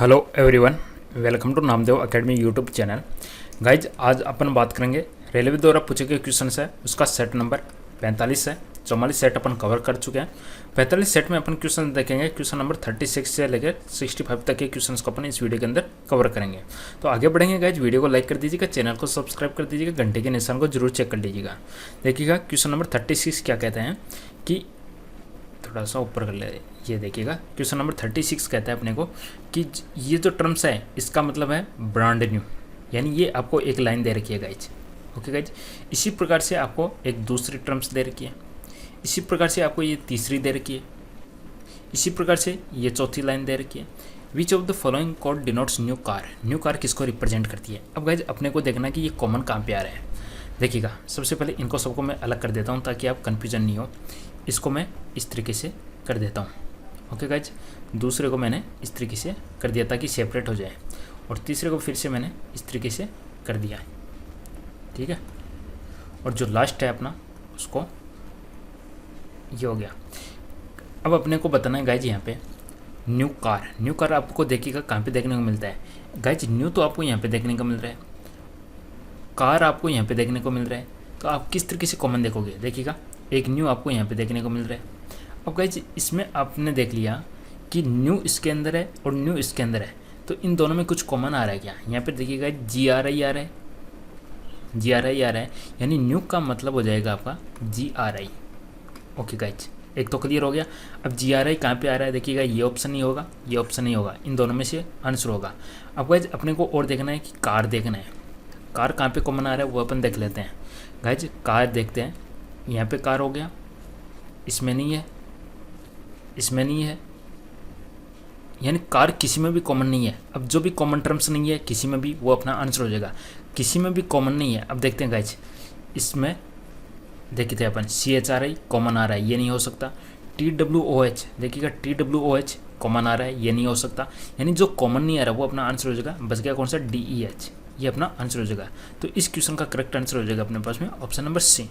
Hello everyone, welcome to Namdev academy YouTube channel. Guys आज अपन बात करेंगे रेलवे द्वारा पूछे गए क्वेश्चन है, उसका सेट नंबर 45 है। 44 सेट अपन कवर कर चुके हैं। 45 सेट में अपन क्वेश्चन देखेंगे। क्वेश्चन नंबर 36 से लेकर 65 तक के क्वेश्चन को अपन इस वीडियो के अंदर कवर करेंगे। तो आगे बढ़ेंगे गाइज, वीडियो को लाइक कर दीजिएगा, चैनल को सब्सक्राइब कर दीजिएगा, घंटे के निशान को जरूर चेक कर लीजिएगा। देखिएगा क्वेश्चन नंबर 36 क्या कहते हैं कि थोड़ा सा ऊपर कर ले, ये देखिएगा क्वेश्चन नंबर 36 कहता है अपने को कि ये जो टर्म्स है इसका मतलब है ब्रांड न्यू, यानी ये आपको एक लाइन दे रखी है गाइज। ओके गाइज, इसी प्रकार से आपको एक दूसरी टर्म्स दे रखी है, इसी प्रकार से आपको ये तीसरी दे रखी है, इसी प्रकार से ये चौथी लाइन दे रखी है। Which of the following code denotes new car. New car किसको रिप्रेजेंट करती है? अब गाइज अपने को देखना कि ये कॉमन कहाँ पे आ रहा है। देखिएगा सबसे पहले इनको सबको मैं अलग कर देता हूँ ताकि आप कन्फ्यूजन नहीं हो। इसको मैं इस तरीके से कर देता हूँ। ओके गाइज, दूसरे को मैंने इस तरीके से कर दिया ताकि सेपरेट हो जाए, और तीसरे को फिर से मैंने इस तरीके से कर दिया, ठीक है। और जो लास्ट है अपना उसको ये हो गया। अब अपने को बताना है गाइज यहाँ पे न्यू कार। न्यू कार आपको देखिएगा कहाँ पे देखने को मिलता है गाइज। न्यू तो आपको यहाँ पे देखने को मिल रहा है, कार आपको यहाँ पे देखने को मिल रहा है। तो आप किस तरीके से कॉमन देखोगे? देखिएगा एक न्यू आपको यहाँ पे देखने को मिल रहा है। अब गाइज इसमें आपने देख लिया कि न्यू इसके अंदर है और न्यू इसके अंदर है, तो इन दोनों में कुछ कॉमन आ रहा है क्या? यहाँ पे देखिएगा जी आर आई आ रहा है, जी आर आई आ रहा है, यानी न्यू का मतलब हो जाएगा आपका जी आर आई। ओके गाइज, एक तो क्लियर हो गया। अब जी आर आई कहाँ पे आ रहा है? देखिएगा ये ऑप्शन नहीं होगा, ये ऑप्शन नहीं होगा, इन दोनों में से आंसर होगा। अब गाइज अपने को और देखना है कि कार देखना है। कार कहाँ पे कॉमन आ रहा है वो अपन देख लेते हैं। गाइज कार देखते हैं, यहाँ पे कार हो गया, इसमें नहीं है, इसमें नहीं है, यानी कार किसी में भी कॉमन नहीं है। अब जो भी कॉमन टर्म्स नहीं है किसी में भी, वो अपना आंसर हो जाएगा। किसी में भी कॉमन नहीं है। अब देखते हैं गाइज, इसमें देखते हैं अपन C H R I common आ रहा है, ये नहीं हो सकता। टी डब्ल्यू ओ एच देखिएगा, T W O H common आ रहा है, ये नहीं हो सकता। यानी जो कॉमन नहीं आ रहा वो अपना आंसर हो जाएगा। बच गया कौन सा? डी ई एच, ये अपना आंसर हो जाएगा। तो इस क्वेश्चन का करेक्ट आंसर हो जाएगा अपने पास में option number C.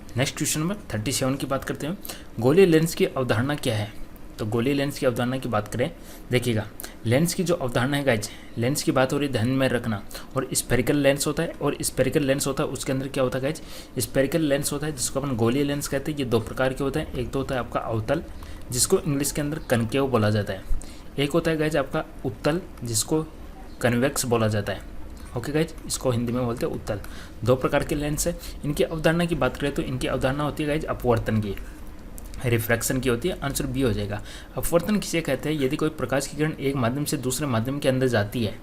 Next question number 37 की बात करते हैं। गोलीय लेंस की अवधारणा क्या है? तो गोलीय लेंस की अवधारणा की बात करें, देखिएगा लेंस की जो अवधारणा है गाइज, लेंस की बात हो रही है, ध्यान में रखना। और स्फेरिकल लेंस होता है और स्फेरिकल लेंस होता है, उसके अंदर क्या होता है गाइज? स्फेरिकल लेंस होता है जिसको अपन गोलीय लेंस कहते हैं। ये दो प्रकार के होते हैं। एक तो होता है आपका अवतल, जिसको इंग्लिश के अंदर कनकेव बोला जाता है। एक होता है गाइज आपका उत्तल, जिसको कन्वेक्स बोला जाता है। ओके गाइज, इसको हिंदी में बोलते हैं उत्तल। दो प्रकार के लेंस है। इनकी अवधारणा की बात करें तो इनकी अवधारणा होती है गाइज अपवर्तन की, रिफ्रैक्शन की होती है। आंसर बी हो जाएगा। अपवर्तन किसे कहते हैं? यदि कोई प्रकाश की किरण एक माध्यम से दूसरे माध्यम के अंदर जाती है,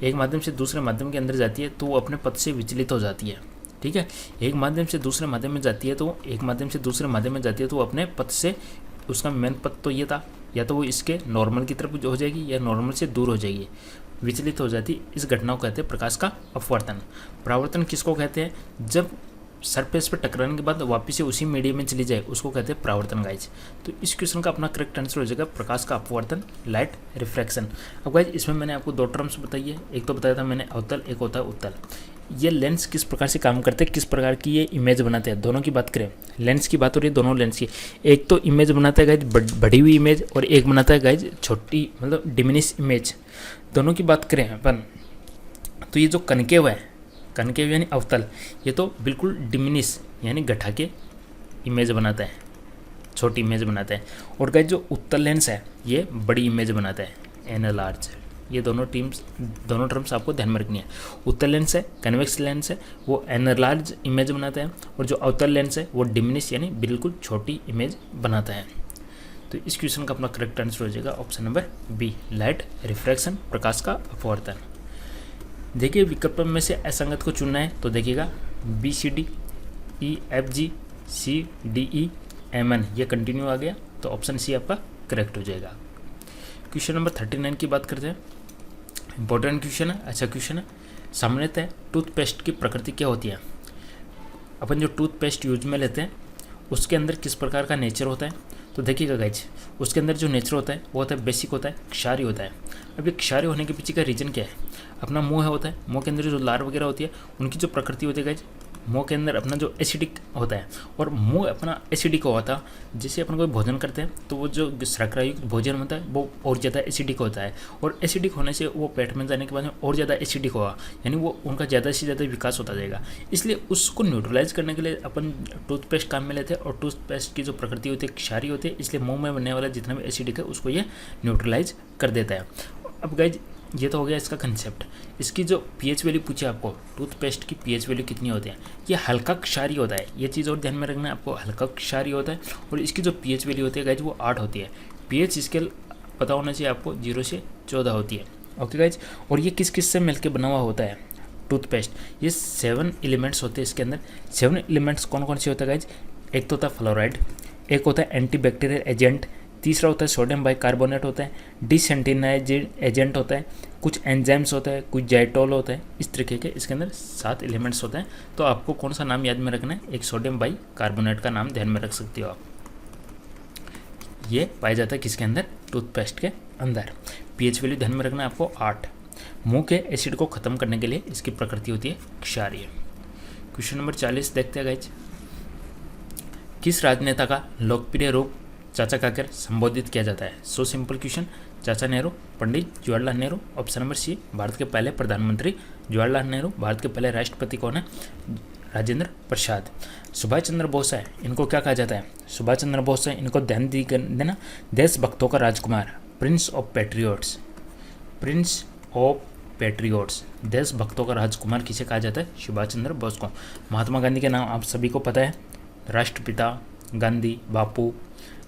एक माध्यम से दूसरे माध्यम के अंदर जाती है तो वो अपने पथ से विचलित हो जाती है, ठीक है। एक माध्यम से दूसरे माध्यम में जाती है तो एक माध्यम से दूसरे माध्यम में जाती है तो वो अपने पथ से, उसका मेन पथ तो ये था, या तो वो इसके नॉर्मल की तरफ हो जाएगी या नॉर्मल से दूर हो जाएगी, विचलित हो जाती। इस घटना को कहते हैं प्रकाश का अपवर्तन। परावर्तन किसको कहते हैं? जब सरफेस पर टकराने के बाद वापस से उसी मीडियम में चली जाए उसको कहते हैं परावर्तन गाइज। तो इस क्वेश्चन का अपना करेक्ट आंसर हो जाएगा प्रकाश का अपवर्तन, लाइट रिफ्रैक्शन। अब गाइज इसमें मैंने आपको दो टर्म्स बताई है, एक तो बताया था मैंने अवतल, एक होता है उत्तल। ये लेंस किस प्रकार से काम करते हैं, किस प्रकार की ये इमेज बनाते हैं, दोनों की बात करें। लेंस की बात हो रही है दोनों लेंस की। एक तो इमेज बनाता है गाइज बढ़ी हुई इमेज, और एक बनाता है गाइज छोटी मतलब डिमिनिश इमेज। दोनों की बात करें अपन तो ये जो कनकेव है, कनकेव यानी अवतल, ये तो बिल्कुल डिमिनिश यानी घटा के इमेज बनाता है, छोटी इमेज बनाता है। और गाइज जो उत्तल लेंस है ये बड़ी इमेज बनाता है, एनलार्ज। ये दोनों टर्म्स आपको ध्यान में रखनी है। उत्तल लेंस है, कन्वेक्स लेंस है, वो एनलार्ज इमेज बनाता है, और जो अवतल लेंस है वो डिमिनिश यानी बिल्कुल छोटी इमेज बनाता है। तो इस क्वेश्चन का अपना करेक्ट आंसर हो जाएगा option number B, light refraction, प्रकाश का अपवर्तन। देखिए विकल्प में से असंगत को चुनना है, तो देखिएगा B C D, E F G, C D E, M N, ये कंटिन्यू आ गया, तो ऑप्शन सी आपका करेक्ट हो जाएगा। क्वेश्चन नंबर 39 की बात करते हैं। इंपॉर्टेंट क्वेश्चन है, अच्छा क्वेश्चन है। सामान्यतः टूथपेस्ट की प्रकृति क्या होती है? अपन जो टूथपेस्ट यूज में लेते हैं उसके अंदर किस प्रकार का नेचर होता है? तो देखिएगा गाइज, उसके अंदर जो नेचर होता है वो होता है बेसिक होता है, क्षारीय होता है। अब ये क्षारीय होने के पीछे का रीज़न क्या है? अपना मुंह है होता है, मुंह के अंदर जो लार वगैरह होती है उनकी जो प्रकृति होती है गाइज मुंह के अंदर अपना जो एसिडिक होता है, और मुंह अपना एसिडिक होता है। जैसे अपन कोई भोजन करते हैं तो वो जो शर्करायुक्त भोजन होता है वो और ज़्यादा एसिडिक होता है, और एसिडिक होने से वो पेट में जाने के बाद में और ज़्यादा एसिडिक होगा, यानी वो उनका ज़्यादा से ज़्यादा विकास होता जाएगा। इसलिए उसको न्यूट्रलाइज करने के लिए अपन टूथपेस्ट काम में लेते हैं, और टूथपेस्ट की जो प्रकृति होती है क्षारीय होती है, इसलिए मुँह में बनने वाला जितना भी एसिडिक है उसको ये न्यूट्रलाइज कर देता है। अब गाइज ये तो हो गया इसका कंसेप्ट। इसकी जो पीएच वैल्यू पूछे आपको, टूथपेस्ट की पीएच वैल्यू कितनी होती है, ये हल्का क्षारीय होता है, ये चीज़ और ध्यान में रखना है आपको, हल्का क्षारीय होता है, और इसकी जो पीएच वैल्यू होती है गाइज वो 8 होती है। पीएच स्केल पता होना चाहिए आपको, 0 से 14 होती है। ओके गाइज, और ये किस किस से मिलकर बना हुआ होता है टूथपेस्ट, ये 7 एलिमेंट्स होते हैं इसके अंदर। 7 एलिमेंट्स कौन कौन से होते हैं गाइज? एक तो होता है फ्लोराइड, एक होता है एंटीबैक्टीरियल एजेंट, तीसरा होता है सोडियम बाइकार्बोनेट होता है, डिसेंटिनाइज एजेंट होता है, कुछ एंजाइम्स होता है, कुछ जाइटोल होता है। इस तरीके के इसके अंदर 7 एलिमेंट्स होते हैं। तो आपको कौन सा नाम याद में रखना है? एक सोडियम बाइकार्बोनेट का नाम ध्यान में रख सकते हो आप। ये पाया जाता है किसके अंदर? टूथपेस्ट के अंदर। पीएच वैल्यू ध्यान में रखना है आपको 8। मुंह के एसिड को खत्म करने के लिए इसकी प्रकृति होती है क्षारीय। क्वेश्चन नंबर 40 देखते हैं गाइज। किस राजनेता का लोकप्रिय रूप चाचा कहकर संबोधित किया जाता है? So simple question. चाचा Nehru, Pandit Jawaharlal Nehru. Option number C, Bharat के पहले प्रधानमंत्री जवाहरलाल नेहरू। भारत के पहले राष्ट्रपति कौन है? राजेंद्र प्रसाद। सुभाष चंद्र बोस है, इनको क्या कहा जाता है? सुभाष चंद्र बोस है, इनको ध्यान देना, देशभक्तों का राजकुमार, prince of patriots. Prince of patriots, देशभक्तों का राजकुमार किसे कहा जाता है? सुभाष चंद्र बोस को। महात्मा गांधी के नाम आप सभी को पता है, राष्ट्रपिता गांधी, बापू।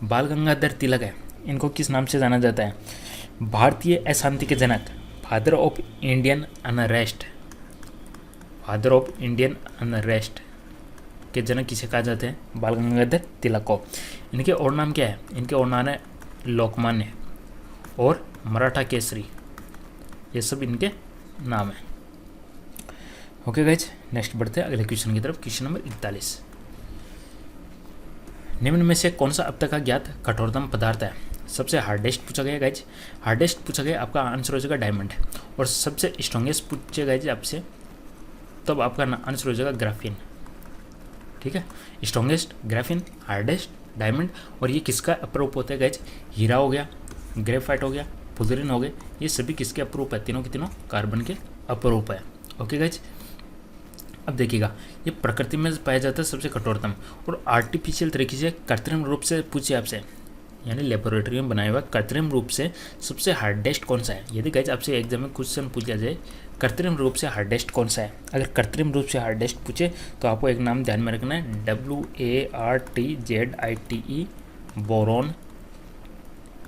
बाल गंगाधर तिलक है, इनको किस नाम से जाना जाता है? भारतीय अशांति के जनक, father of Indian unrest. Father of Indian unrest के जनक किसे कहा जाते हैं? बाल गंगाधर तिलक को। इनके और नाम क्या है? इनके और नाम है लोकमान्य और मराठा केसरी, ये सब इनके नाम है। ओके गाइज, नेक्स्ट बढ़ते हैं अगले क्वेश्चन की तरफ। Question number 41। निम्न में से कौन सा अब तक का ज्ञात कठोरतम पदार्थ है? सबसे हार्डेस्ट पूछा गया गाइज, हार्डेस्ट पूछा गया, आपका आंसर हो जाएगा डायमंड। और सबसे स्ट्रॉन्गेस्ट पूछे गाइज आपसे, तब आपका आंसर हो जाएगा ग्राफीन। ठीक है, स्ट्रॉन्गेस्ट ग्राफीन, हार्डेस्ट डायमंड। और ये किसका अपरूप होता है गाइज? हीरा हो गया, ग्रेफाइट हो गया, फुलरिन हो गए, ये सभी किसके अपरूप है? तीनों के तीनों कार्बन के अपरूप है। ओके गाइज, अब देखिएगा, ये प्रकृति में पाया जाता है सबसे कठोरतम, और आर्टिफिशियल तरीके से कृत्रिम रूप से पूछे आपसे, यानी लेबोरेटरी में बनाया हुआ कृत्रिम रूप से सबसे हार्डेस्ट कौन सा है? यदि गाइज आपसे एग्जाम में क्वेश्चन पूछा जाए कृत्रिम रूप से हार्डेस्ट कौन सा है, अगर कृत्रिम रूप से हार्डेस्ट पूछे तो आपको एक नाम ध्यान में रखना है, WARTZITE, बोरोन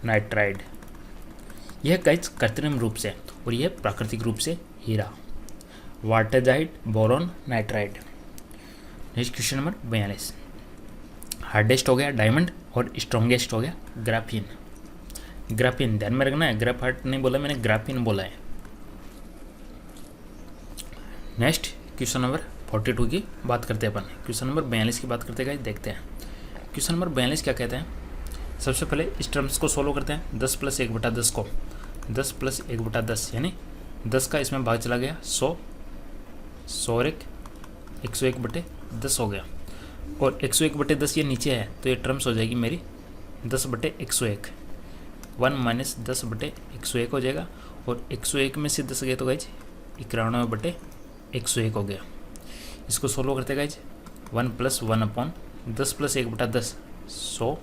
नाइट्राइड। यह गाइज कृत्रिम रूप से, और यह प्राकृतिक रूप से हीरा, wurtzite, boron nitride. Next question number 42। Hardest हो गया डायमंड और स्ट्रॉन्गेस्ट हो गया ग्राफीन। ग्राफीन ध्यान में रखना है, ग्राफाइट नहीं बोला मैंने, ग्राफीन बोला है। नेक्स्ट क्वेश्चन नंबर 42 की बात करते हैं अपन। क्वेश्चन नंबर 42 की बात करते हैं, देखते हैं क्वेश्चन नंबर 42 क्या कहते हैं। सबसे पहले इस टर्म्स को सोल्व करते हैं। 10 + 1/10 को 10 + 1/10 यानी 10 का इसमें भाग चला गया 100, 100 और 101/10 हो गया, और 101/10 ये नीचे है तो ये टर्म्स हो जाएगी मेरी 10/101। 1 - 10/101 हो जाएगा, और 101 में से 10 गए तो गाइज 91/101 हो गया। इसको सोल्व करते गाइज, 1 + 1/10 + 1/10 100 और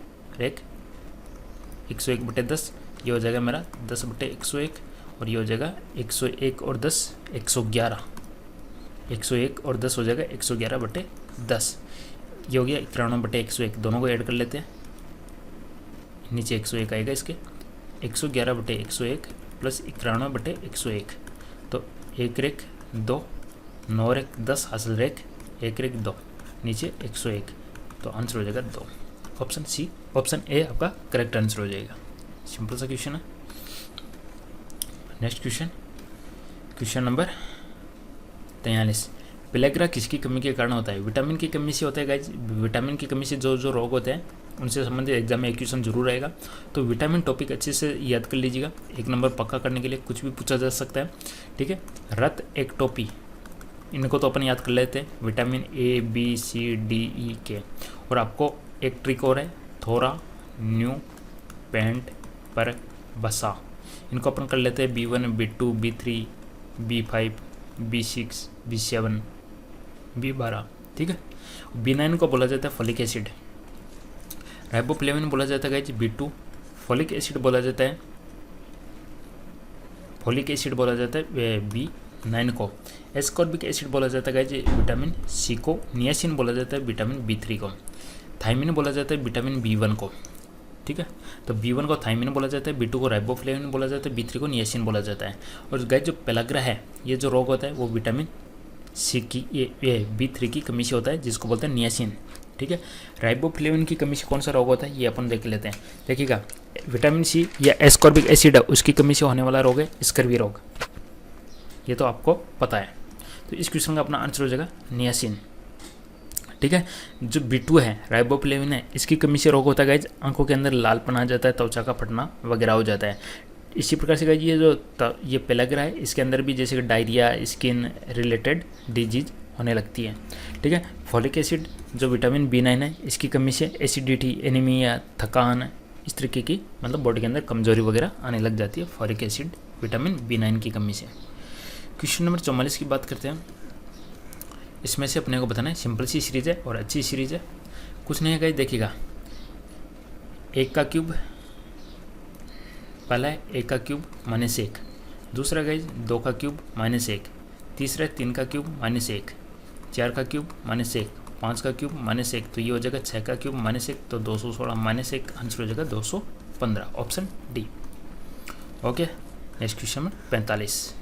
101/10, ये हो जाएगा मेरा 10/101, और ये हो जाएगा 101 और 10 111, 101 और 10 हो जाएगा 111/10। ये हो गया 91/101, दोनों को ऐड कर लेते हैं, नीचे 101 आएगा इसके, 111/101 + 91/101, तो 1 रेख 2, 9 रेख 10 हासिल रेख 1 रेख 2, नीचे 101, तो आंसर हो जाएगा 2। ऑप्शन सी, ऑप्शन ए आपका करेक्ट आंसर हो जाएगा। सिंपल सा क्वेश्चन है। Next question, question number 43। Pellagra किसकी कमी के कारण होता है? विटामिन की कमी से होता है गाइज। विटामिन की कमी से जो रोग होते हैं उनसे संबंधित एग्जाम में एक क्वेश्चन जरूर रहेगा, तो विटामिन टॉपिक अच्छे से याद कर लीजिएगा। 1 नंबर पक्का करने के लिए कुछ भी पूछा जा सकता है। ठीक है, रत एक टोपी, इनको तो अपन याद कर लेते हैं, vitamin A B C D E के। और आपको एक ट्रिक और है, थोरा न्यू पेंट पर बसा, इनको अपन कर लेते हैं B1 B2 B3 B5 B6 B7 B12, ठीक है। B9 को बोला जाता है फॉलिक एसिड, राइबोफ्लेविन बोला जाता है गाइज B2, फॉलिक एसिड बोला जाता है B9 को, एस्कॉर्बिक एसिड बोला जाता है गाइज विटामिन सी को, नियासिन बोला जाता है विटामिन B3 को, थायमिन बोला जाता है विटामिन B1 को, ठीक है। तो B1 को थायमिन बोला जाता है, B2 को राइबोफ्लेविन बोला जाता है, B3 को नियासिन बोला जाता है। और गाइज जो पेलाग्रा है, ये जो रोग होता है वो विटामिन सी की B3 की कमी से होता है, जिसको बोलते हैं नियासिन, ठीक है। राइबोफ्लेविन की कमी से कौन सा रोग होता है, ये अपन देख लेते हैं। देखिएगा, विटामिन सी या एस्कॉर्बिक एसिड है, उसकी कमी से होने वाला रोग है स्कर्वी रोग, ये तो आपको पता है। तो इस क्वेश्चन का अपना आंसर हो जाएगा नियासिन, ठीक है। जो B2 है, राइबोफ्लेविन है, इसकी कमी से रोग होता है गाइज आंखों के अंदर लालपन आ जाता है, त्वचा का फटना वगैरह हो जाता है। इसी प्रकार से गाइज ये पेलाग्रा है, इसके अंदर भी जैसे कि डायरिया, स्किन रिलेटेड डिजीज होने लगती है, ठीक है। फॉलिक एसिड जो विटामिन B9 है, इसकी कमी से एसिडिटी, एनीमिया, थकान, इस तरीके की मतलब बॉडी के अंदर कमजोरी वगैरह आने लग जाती है फॉलिक एसिड विटामिन B9 की कमी से। क्वेश्चन नंबर 44 की बात करते हैं। इसमें से अपने को बताना है, सिंपल सी सीरीज है और अच्छी सीरीज है, कुछ नहीं है गाइस। देखिएगा, 1 का क्यूब, पहला है 1 का क्यूब -1, दूसरा गाइस 2 का क्यूब -1, तीसरा 3 का क्यूब -1, 4 का क्यूब -1, 5 का क्यूब -1, तो ये हो जाएगा 6 का क्यूब -1, तो 216 -1, आंसर हो जाएगा 215, option D. Okay, next question number 45।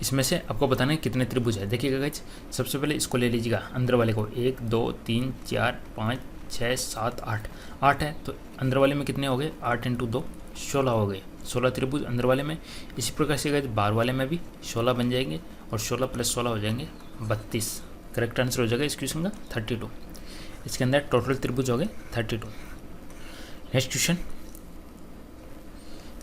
इसमें से आपको बताना है कितने त्रिभुज है। देखिएगा गाइज, सबसे पहले इसको ले लीजिएगा, अंदर वाले को, 1 2 3 4 5 6 7 8, 8 है, तो अंदर वाले में कितने हो गए, 8 × 2 16 हो गए, 16 त्रिभुज अंदर वाले में। इसी प्रकार से गाइज बाहर वाले में भी 16 बन जाएंगे, और 16 + 16 हो जाएंगे 32। करेक्ट आंसर हो जाएगा इस क्वेश्चन का 32। इसके अंदर टोटल त्रिभुज हो गए 32। नेक्स्ट क्वेश्चन,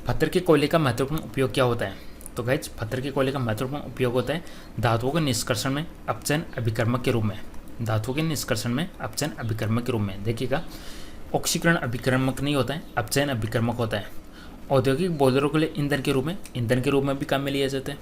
पत्थर के कोयले का महत्वपूर्ण उपयोग क्या होता है। तो गाइज, पत्थर के कोयले का महत्वपूर्ण उपयोग होता है धातुओं के निष्कर्षण में अपचयन अभिकर्मक के रूप में, धातुओं के निष्कर्षण में अपचयन अभिकर्मक के रूप में। देखिएगा, ऑक्सीकरण अभिकर्मक नहीं होता है, अपचयन अभिकर्मक होता है। औद्योगिक बॉयलरों के लिए ईंधन के रूप में भी काम में लिया जाता है,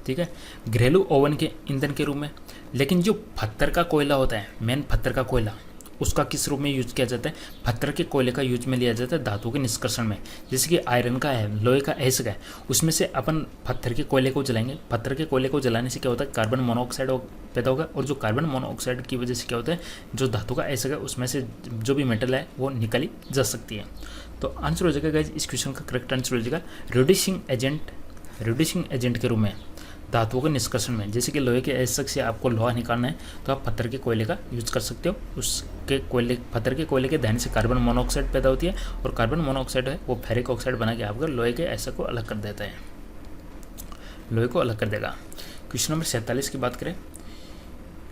ठीक है। घरेलू ओवन के ईंधन के रूप में। लेकिन जो पत्थर का कोयला होता है, मेन पत्थर का कोयला, उसका किस रूप में यूज किया जाता है, पत्थर के कोयले का यूज में लिया जाता है धातु के निष्कर्षण में। जैसे कि आयरन का है, लोहे का एसिड है, उसमें से अपन पत्थर के कोयले को जलाएंगे। पत्थर के कोयले को जलाने से क्या होता है, कार्बन मोनोऑक्साइड पैदा होगा, और जो कार्बन मोनोऑक्साइड की वजह से क्या होता है, जो धातु का एसिड है उसमें से जो भी मेटल है वो निकाली जा सकती है। तो आंसर हो जाएगा गाइज, इस क्वेश्चन का करेक्ट आंसर हो जाएगा रिड्यूसिंग एजेंट के रूप में धातुओं के निष्कर्षण में। जैसे कि लोहे के एसिड से आपको लोहा निकालना है, तो आप पत्थर के कोयले का यूज कर सकते हो। पत्थर के कोयले के दहन से कार्बन मोनोऑक्साइड पैदा होती है, और कार्बन मोनोऑक्साइड है वो फेरिक ऑक्साइड बना के आपको लोहे के एसिड को अलग कर देता है, लोहे को अलग कर देगा। क्वेश्चन नंबर 47 की बात करें,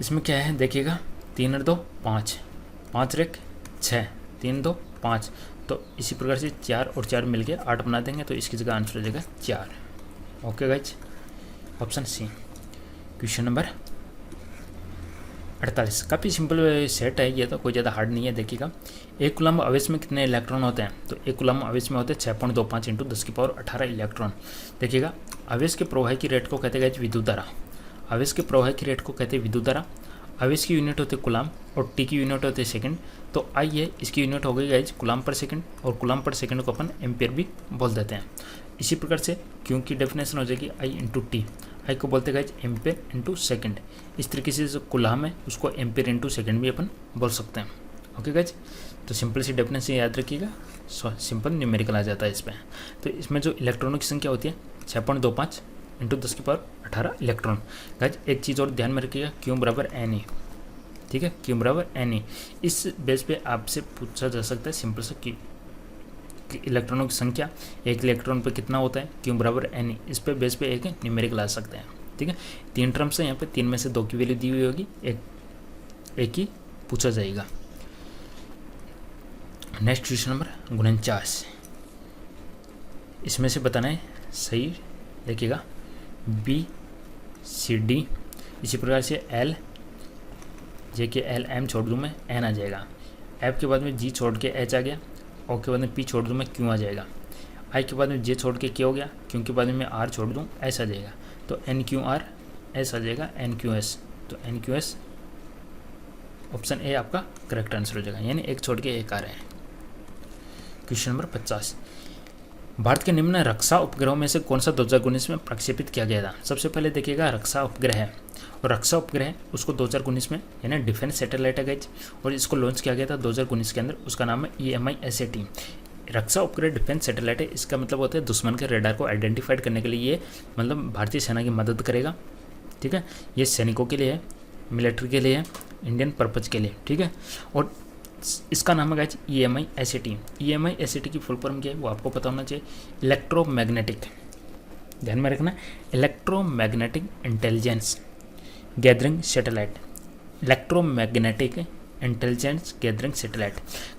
इसमें क्या है, देखिएगा, 3 और 2 5, 5 और 1 6, 3 2 5, तो इसी प्रकार से 4 और 4 मिलके 8 बना देंगे, तो इसकी जगह आंसर हो जाएगा 4। Okay guys, option C. Question number 48, काफ़ी सिंपल सेट है ये, तो कोई ज़्यादा हार्ड नहीं है। देखिएगा, एक कूलम्ब आवेश में कितने इलेक्ट्रॉन होते हैं। तो एक कूलम्ब आवेश में होते हैं 6.25 × 10⁻18 इलेक्ट्रॉन। देखिएगा, आवेश के प्रवाह की रेट को कहते हैं विद्युत धारा, आवेश के प्रवाह की रेट को कहते हैं विद्युत धारा। आवेश की यूनिट होती है कूलम्ब, और टी की यूनिट होती है सेकंड। तो आई है, इसकी यूनिट हो गई गाइज कूलम्ब पर सेकंड, और कूलम्ब पर सेकंड को अपन एम्पियर भी बोल देते हैं। इसी प्रकार से क्यू की डेफिनेशन हो जाएगी आई × टी, आई को बोलते हैं गाइज एम्पियर × सेकंड। इस तरीके से जो कूलम्ब है उसको एम्पियर × सेकंड भी अपन बोल सकते हैं। ओके गाइज, तो सिंपल सी डेफिनेशन याद रखिएगा, सिंपल न्यूमेरिकल आ जाता है इसमें। तो इसमें जो इलेक्ट्रॉनों की संख्या होती है 6.25 × 10⁻18 इलेक्ट्रॉन। गाइज, एक चीज़ और ध्यान में रखिएगा, क्यू बराबर एन ई, ठीक है, क्यू बराबर एन ई। इस बेस पे आपसे पूछा जा सकता है सिंपल सा कि इलेक्ट्रॉनों की संख्या एक इलेक्ट्रॉन पे कितना होता है, क्यू बराबर एन ई। इस पे बेस पे एक न्यूमेरिकल आ सकते हैं, ठीक है। 3 टर्म्स है यहाँ पे, 3 में से 2 की वैल्यू दी हुई होगी, एक ही पूछा जाएगा। नेक्स्ट क्वेश्चन नंबर 49, इसमें से बताना है सही। देखिएगा, बी सी डी, इसी प्रकार से एल, जे के एल एम छोड़ दूँ मैं, एन आ जाएगा। एफ के बाद में जी छोड़ के एच आ गया, ओ के बाद में पी छोड़ दूँ मैं, क्यू आ जाएगा। आई के बाद में जे छोड़ के के हो गया, क्यू के बाद में मैं आर छोड़ दूँ, एस आ जाएगा। तो एन क्यू आर एस आ जाएगा, एन क्यू एस। तो N Q S, option A आपका करेक्ट आंसर हो जाएगा, यानी एक छोड़ के एक आ रहे हैं। क्वेश्चन नंबर 50, भारत के निम्न रक्षा उपग्रहों में से कौन सा 2019 में प्रक्षेपित किया गया था? सबसे पहले देखिएगा रक्षा उपग्रह है, और रक्षा उपग्रह उसको 2019 में, यानी डिफेंस सैटेलाइट है गाइज, और इसको लॉन्च किया गया था 2019 के अंदर। उसका नाम है EMI-SAT। रक्षा उपग्रह डिफेंस सैटेलाइट है, इसका मतलब होता है दुश्मन के रेडार को आइडेंटिफाइड करने के लिए ये मतलब भारतीय सेना की मदद करेगा। ठीक है, ये सैनिकों के लिए है, मिलिट्री के लिए है, इंडियन पर्पज के लिए। ठीक है, और इसका नाम है गाइज EMI-SAT। EMI-SAT की फुल फॉर्म क्या है वो आपको पता होना चाहिए, इलेक्ट्रोमैग्नेटिक, ध्यान में रखना, electromagnetic intelligence gathering satellite, electromagnetic intelligence gathering satellite.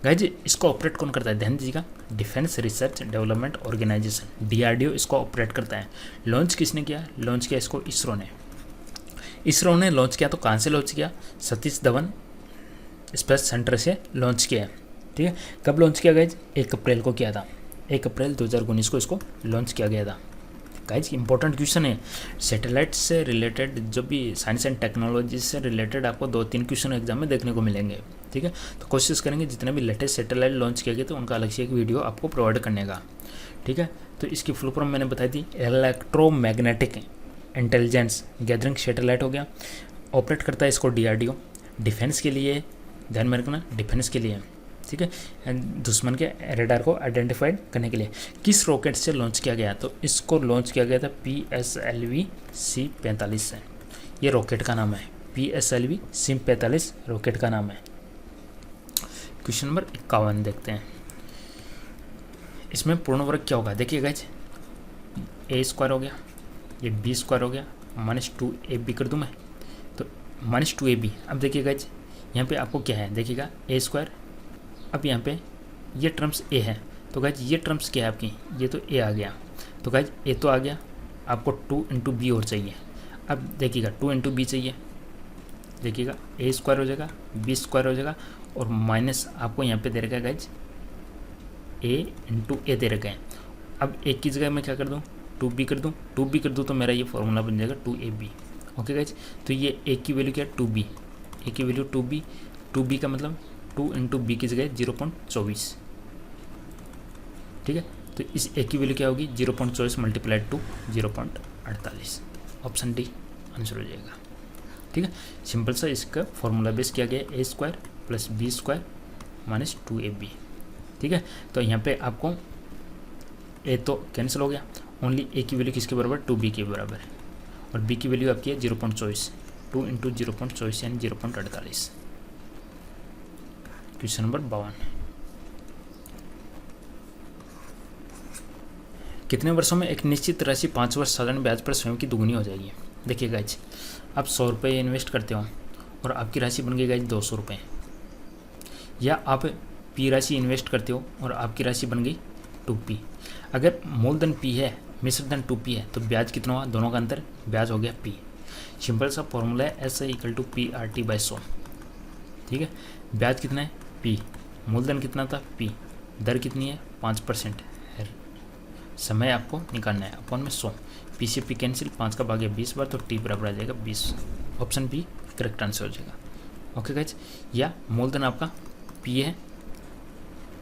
Guys इसको ऑपरेट कौन करता है, ध्यान दीजिएगा, defence research development organisation DRDO इसको ऑपरेट करता है। लॉन्च किसने किया? लॉन्च किया इसको इसरो ने। इसरो ने लॉन्च किया तो कहाँ से लॉन्च किया? सतीश धवन स्पेस सेंटर से लॉन्च किया। ठीक है, कब लॉन्च किया गाइज? 1 अप्रैल को किया था, 1 अप्रैल 2019 को इसको लॉन्च किया गया था। गाइज इंपॉर्टेंट क्वेश्चन है, सैटेलाइट से रिलेटेड जो भी साइंस एंड टेक्नोलॉजी से रिलेटेड आपको 2-3 क्वेश्चन एग्जाम में देखने को मिलेंगे। ठीक है, तो कोशिश करेंगे जितने भी लेटेस्ट सैटेलाइट लॉन्च किए गए तो उनका अलग से एक वीडियो आपको प्रोवाइड करने का। ठीक है, तो इसकी फुल फॉर्म मैंने बताई थी, इलेक्ट्रोमैग्नेटिक इंटेलिजेंस गैदरिंग सैटेलाइट हो गया। ऑपरेट करता है इसको DRDO, डिफेंस के लिए, ध्यान में रखना, डिफेंस के लिए। ठीक है, दुश्मन के रेडार को आइडेंटिफाइड करने के लिए। किस रॉकेट से लॉन्च किया गया? तो इसको लॉन्च किया गया था PSLV-C45 से, ये रॉकेट का नाम है, PSLV-C45 रॉकेट का नाम है। क्वेश्चन नंबर 51 देखते हैं, इसमें पूर्ण वर्ग क्या होगा? देखिए गाइज, A² हो गया, ये B² हो गया, -2AB कर दूँ मैं, तो -2AB। अब देखिए गाइज यहाँ पे आपको क्या है, देखिएगा A², अब यहाँ पे ये टर्म्स A है, तो गाइज ये टर्म्स क्या है आपकी, ये तो A आ गया, तो गाइज A तो आ गया, आपको 2 × B और चाहिए। अब देखिएगा 2 × B चाहिए, देखिएगा A² हो जाएगा, B² हो जाएगा, और माइनस आपको यहाँ पे दे रखा है गाइज A × A दे रखा है। अब A की जगह मैं क्या कर दूँ, 2B कर दूँ, 2B कर दूँ तो मेरा ये फॉर्मूला बन जाएगा 2AB। ओके गाइज, तो ये A की वैल्यू क्या है, 2B, A की वैल्यू 2B, 2B का मतलब 2 × B की जगह 0.24। ठीक है, तो इस A की वैल्यू क्या होगी, 0.24 × 2 0.48, ऑप्शन डी आंसर हो जाएगा। ठीक है, सिंपल सा इसका फॉर्मूला बेस किया गया A² + B² - 2AB। ठीक है, तो यहाँ पे आपको A तो कैंसिल हो गया, ओनली A की वैल्यू किसके बराबर, 2B के बराबर है, और B की वैल्यू आपकी है 0.24, 2 × 0.24 यानी 0.48। क्वेश्चन नंबर 52, कितने वर्षों में एक निश्चित राशि 5 वर्ष साधारण ब्याज पर स्वयं की दुगुनी हो जाएगी? देखिए गाइज, आप 100 रुपये इन्वेस्ट करते हो और आपकी राशि बन गई गाइज 200 रुपये, या आप P राशि इन्वेस्ट करते हो और आपकी राशि बन गई 2P। अगर मूलधन P है, मिश्र धन 2P है, तो ब्याज कितना हुआ, दोनों का अंतर ब्याज हो गया P। सिंपल सा फॉर्मूला है SI = PRT/100। ठीक है, ब्याज कितना है P, मूलधन कितना था P, दर कितनी है 5%, समय आपको निकालना है अपॉन में 100, P से P कैंसिल, 5 का भाग 20 बार, तो T बराबर आ जाएगा 20, ऑप्शन B करेक्ट आंसर हो जाएगा। ओके गाइज, या मूलधन आपका P है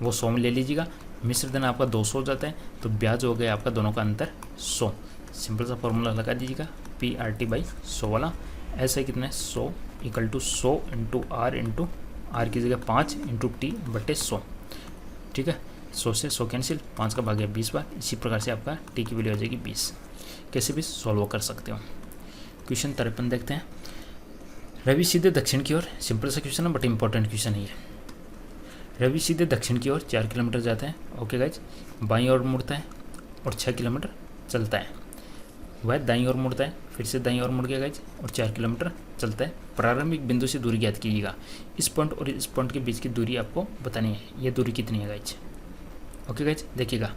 वो 100 में ले लीजिएगा, मिश्र धन आपका 200 हो जाता है, तो ब्याज हो गया आपका दोनों का अंतर 100। सिंपल सा फॉर्मूला लगा दीजिएगा PRT/100 वाला। ऐसा कितना है 100 = 100 × R × R की जगह 5 × T/100। ठीक है, 100 से 100 कैंसिल, 5 का भाग 20 बार, इसी प्रकार से आपका T की वैल्यू हो जाएगी 20। कैसे भी सॉल्व कर सकते हो। क्वेश्चन 53 देखते हैं, रवि सीधे दक्षिण की ओर, सिंपल सा क्वेश्चन है बट इंपॉर्टेंट क्वेश्चन है ये। रवि सीधे दक्षिण की ओर 4 किलोमीटर जाता है, ओके गाइज, बाईं ओर मुड़ता है और 6 किलोमीटर चलता है। वह दाईं ओर मुड़ता है, फिर से दाईं ओर मुड़ गया गाइज, और 4 किलोमीटर चलता है। प्रारंभिक बिंदु से दूरी ज्ञात कीजिएगा। इस पॉइंट और इस पॉइंट के बीच की दूरी आपको बतानी है, ये दूरी कितनी है गाइज। ओके गाइज, देखिएगा,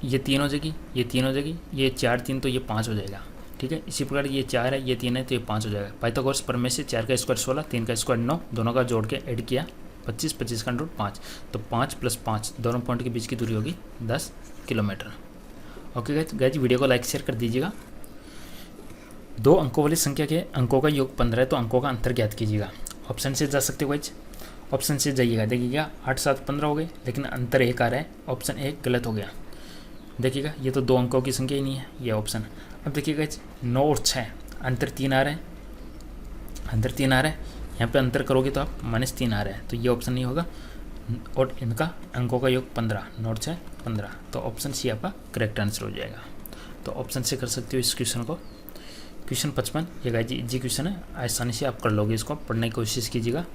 ये 3 हो जाएगी, ये 3 हो जाएगी, ये 4 3 तो ये 5 हो जाएगा। ठीक है। इसी प्रकार ये 4 है, ये 3 है, तो ये 5 हो जाएगा। पाइथागोरस प्रमेय से 4 का स्क्वायर 16, 3 का स्क्वायर 9, दोनों का जोड़ के ऐड किया 25, 25 का रूट 5, तो 5 + 5 दोनों पॉइंट के बीच की दूरी होगी 10 किलोमीटर। ओके गाइज, वीडियो को लाइक शेयर कर दीजिएगा। 2 अंकों वाली संख्या के अंकों का योग 15 है, तो अंकों का अंतर ज्ञात कीजिएगा। ऑप्शन से जा सकते हो गाइज, ऑप्शन से जाइएगा, देखिएगा 8, 7, 15 हो गए, लेकिन अंतर 1 आ रहा है, ऑप्शन 1 गलत हो गया। देखिएगा ये तो 2 अंकों की संख्या ही नहीं है, ये ऑप्शन। अब देखिएगा 9 और 6 अंतर 3 आ रहा है, अंतर 3 आ रहा है, यहाँ पे अंतर करोगे तो आप -3 आ रहा है, तो ये ऑप्शन नहीं होगा। और इनका अंकों का योग 15, 9 और 6 15, तो ऑप्शन सी आपका करेक्ट आंसर हो जाएगा। तो ऑप्शन से कर सकते हो इस क्वेश्चन को। क्वेश्चन 55, ये गाइज इजी क्वेश्चन है, आसानी से आप कर लोगे इसको, पढ़ने की कोशिश कीजिएगा,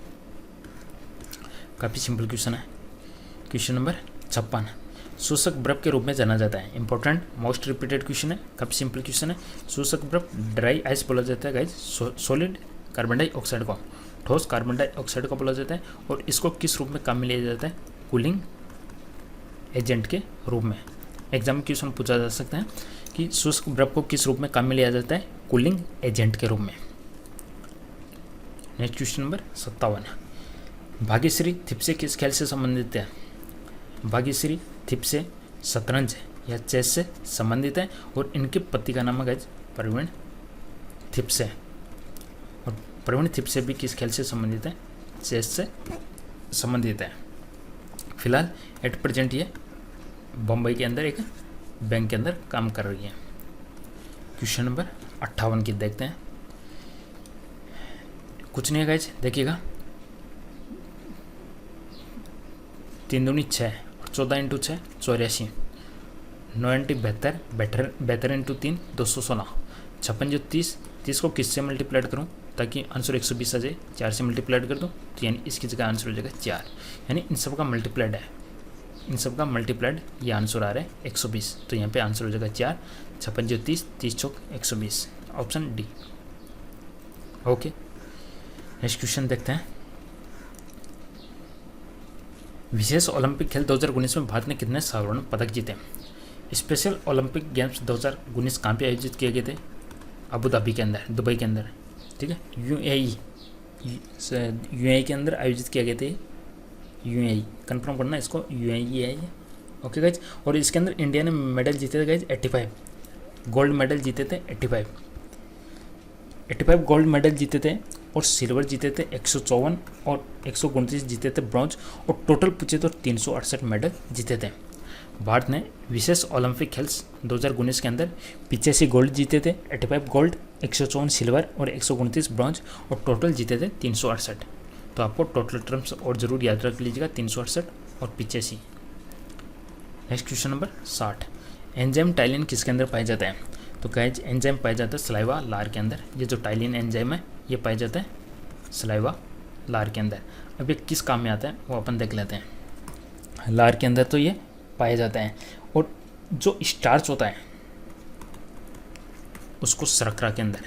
काफ़ी सिंपल क्वेश्चन है। क्वेश्चन नंबर 56, शोषक द्रव के रूप में जाना जाता है। इंपॉर्टेंट मोस्ट रिपीटेड क्वेश्चन है, काफ़ी सिंपल क्वेश्चन है। शोषक द्रव ड्राई आइस बोला जाता है गाइज, सॉलिड कार्बन डाइऑक्साइड को, ठोस कार्बन डाइऑक्साइड को बोला जाता है। और इसको किस रूप में काम में लिया जाता है? कूलिंग एजेंट के रूप में। एग्जाम में क्वेश्चन पूछा जा सकता है कि शुष्क द्रव को किस रूप में काम में लिया जाता है? कूलिंग एजेंट के रूप में। Next question number 57, Bhagyashree Thipsay किस खेल से संबंधित है? भाग्यश्री थिप्से शतरंज या चेस से संबंधित है, और इनके पति का नाम है प्रवीण थिप्से। और प्रवीण थिप्से भी किस खेल से संबंधित है? चेस से संबंधित है। फिलहाल एट प्रेजेंट ये बम्बई के अंदर एक बैंक के अंदर काम कर रही है। क्वेश्चन नंबर 58 की देखते हैं। कुछ नहीं है गाइज, देखिएगा 3 दूनी 6 और 14 × 6 84, 9 × 72 72 × 3 216, 56 जो 30 को किससे मल्टीप्लाइड करूँ ताकि आंसर 120 आ जाए? 4 से मल्टीप्लाइड कर दूँ, तो यानी इसकी जगह आंसर हो जाएगा 4, यानी इन सब का मल्टीप्लाइड है, इन सब का मल्टीप्लाइड ये आंसर आ रहा है 120, तो यहाँ पे आंसर हो जाएगा 4, 56 जो 30, 30 चौक 120, option D. Okay, next question देखते हैं। विशेष ओलंपिक खेल 2019 में भारत ने कितने स्वर्ण पदक जीते? स्पेशल ओलंपिक गेम्स 2019 कहाँ पे आयोजित किए गए थे? अबू धाबी के अंदर, दुबई के अंदर, ठीक है, यूएई के अंदर आयोजित किए गए थे। यूएई कंफर्म करना इसको, यूएई है ये। ओके गाइज, और इसके अंदर इंडिया ने मेडल जीते थे गाइज 85, गोल्ड मेडल जीते थे 85 गोल्ड मेडल जीते थे, और सिल्वर जीते थे 154, और 129 जीते थे ब्रॉन्ज, और टोटल पूछे तो 368 मेडल जीते थे। भारत ने विशेष ओलंपिक खेल्स 2019 के अंदर 85 गोल्ड जीते थे, 85 गोल्ड, 154 सिल्वर और 129 ब्रॉन्ज, और टोटल जीते थे 368। तो आपको टोटल टर्म्स और ज़रूर याद रख लीजिएगा, 368 और 85। Next question number 60, enzyme ptyalin किसके अंदर पाया जाता है? तो गाइज एंजाइम पाया जाता है सलाइवा लार के अंदर। ये जो टाइलिन एंजाइम है ये पाया जाता है सलाइवा लार के अंदर। अब ये किस काम में आता है वो अपन देख लेते हैं। लार के अंदर तो ये पाया जाता है, और जो स्टार्च होता है उसको शर्करा के अंदर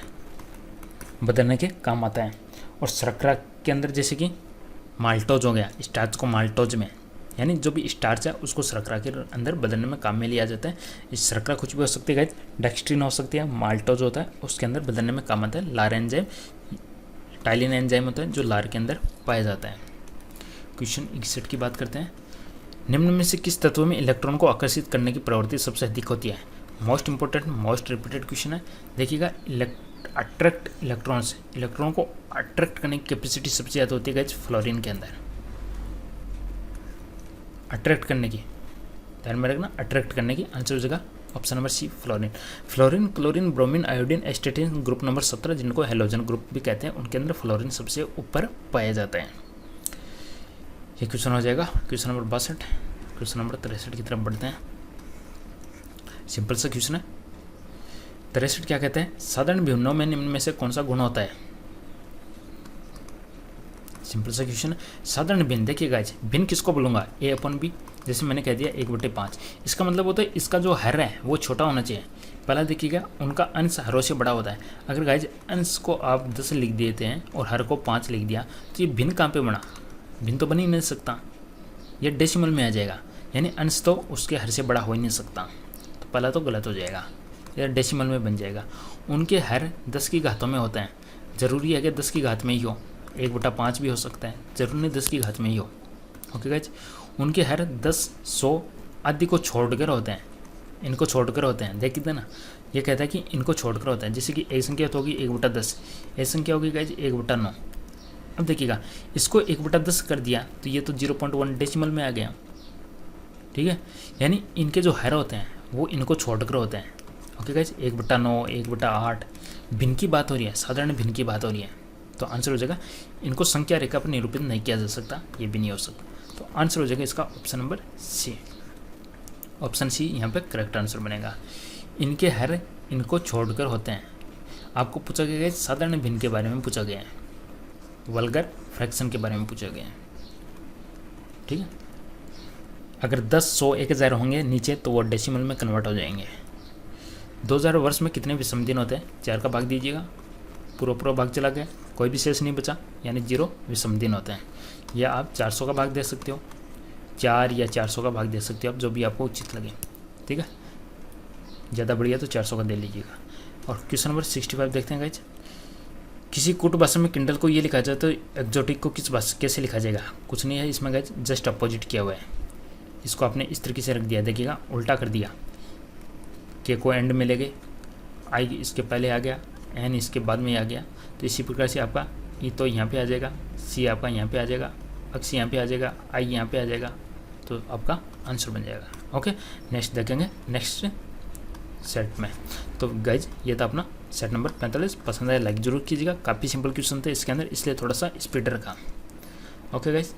बदलने के काम आता है। और शर्करा के अंदर जैसे कि माल्टोज हो गया, स्टार्च को माल्टोज में, यानी जो भी स्टार्च है उसको शर्करा के अंदर बदलने में काम में लिया जाता है। इस शर्करा कुछ भी हो सकती है गाइस, डेक्स्ट्रिन हो सकती है, माल्टोज होता है, उसके अंदर बदलने में काम आता है। लार एंजाइम, टाइलिन एंजाइम होता है जो लार के अंदर पाया जाता है। क्वेश्चन 61 की बात करते हैं। निम्न में से किस तत्व में इलेक्ट्रॉन को आकर्षित करने की प्रवृत्ति सबसे अधिक होती है? Most important, most repeated question है। देखिएगा अट्रैक्ट इलेक्ट्रॉन्स, इलेक्ट्रॉन को अट्रैक्ट करने की कैपेसिटी सबसे ज़्यादा होती है गाइस फ्लोरीन के अंदर। अट्रैक्ट करने की, ध्यान में रखना, अट्रैक्ट करने की आंसर हो जाएगा option number C fluorine. Fluorine, chlorine, bromine, iodine, astatine group number 17 जिनको हेलोजन ग्रुप भी कहते हैं, उनके अंदर फ्लोरीन सबसे ऊपर पाया जाता है। ये क्वेश्चन हो जाएगा क्वेश्चन नंबर 62। क्वेश्चन नंबर 63 की तरफ बढ़ते हैं। सिंपल सा क्वेश्चन है। 63 क्या कहते हैं? साधारण भिन्नों में निम्न में से कौन सा गुण होता है? सिंपल सा क्वेश्चन है। साधारण भिन्न, देखिए गाइस, भिन्न किसको बोलूँगा? A/B, जैसे मैंने कह दिया 1/5। इसका मतलब होता है इसका जो हर है वो छोटा होना चाहिए। पहला देखिएगा, उनका अंश हरों से बड़ा होता है। अगर गाइस अंश को आप 10 लिख देते हैं और हर को 5 लिख दिया तो ये भिन्न कहाँ पे बना? भिन्न तो बन ही नहीं सकता, ये डेसिमल में आ जाएगा, यानी अंश तो उसके हर से बड़ा हो ही नहीं सकता। तो पहला तो गलत हो जाएगा, यह डेसिमल में बन जाएगा। उनके हर 10 की घातों में होते हैं। ज़रूरी है कि 10 की घात में ही हो, 1/5 भी हो सकता है, ज़रूरी नहीं 10 की घात में ही हो। ओके गाइज, उनके हर 10, 100 आदि को छोड़कर होते हैं, इनको छोड़कर होते हैं। देखिए ना, ये कहता है कि इनको छोड़कर होता है। जैसे कि एक संख्या तो होगी 1/10, एक संख्या होगी गाइज 1/9। अब देखिएगा, इसको 1/10 कर दिया तो ये तो 0.1 डेसिमल में आ गया। ठीक है, यानी इनके जो हर होते हैं वो इनको छोड़कर होते हैं। ओके गाइज, 1/9, 1/8 भिन्न की बात हो रही है, साधारण भिन्न की बात हो रही है। तो आंसर हो जाएगा, इनको संख्या रेखा पर निरूपित नहीं किया जा सकता, ये भी नहीं हो सकता। तो आंसर हो जाएगा इसका option number C. Option C यहाँ पे करेक्ट आंसर बनेगा। इनके हर इनको छोड़कर होते हैं। आपको पूछा गया है साधारण भिन्न के बारे में पूछा गया है, वल्गर फ्रैक्शन के बारे में पूछा गया है। ठीक है, अगर 10, 100, 1000 होंगे नीचे तो वो डेसिमल में कन्वर्ट हो जाएंगे। 2000 वर्ष में कितने विषम दिन होते हैं? 4 का भाग दीजिएगा, पूरा भाग चला गया, कोई भी शेष नहीं बचा, यानी 0 विषम दिन होते हैं। या आप 400 का भाग दे सकते हो, 4 या 400 का भाग दे सकते हो आप, जो भी आपको उचित लगे। ठीक है, ज़्यादा बढ़िया तो 400 का दे लीजिएगा। और क्वेश्चन नंबर 65 देखते हैं गाइज। किसी कूट भाषा में किंडल को ये लिखा जाए तो एक्जोटिक को किस भाषा कैसे लिखा जाएगा? कुछ नहीं है इसमें गाइज, जस्ट अपोजिट किया हुआ है। इसको आपने इस तरीके से रख दिया, देखिएगा उल्टा कर दिया। के को एंड में ले गए, आई इसके पहले आ गया, एन इसके बाद में आ गया। तो इसी प्रकार से आपका ई तो यहाँ पे आ जाएगा, सी आपका यहाँ पे आ जाएगा, अक्स यहाँ पे आ जाएगा, आई यहाँ पे आ जाएगा, तो आपका आंसर बन जाएगा। ओके, नेक्स्ट देखेंगे नेक्स्ट सेट में। तो गाइज ये था अपना सेट नंबर 45। पसंद आया लाइक जरूर कीजिएगा, काफ़ी सिंपल क्वेश्चन थे इसके अंदर, इसलिए थोड़ा सा स्पीड रखा। Okay guys.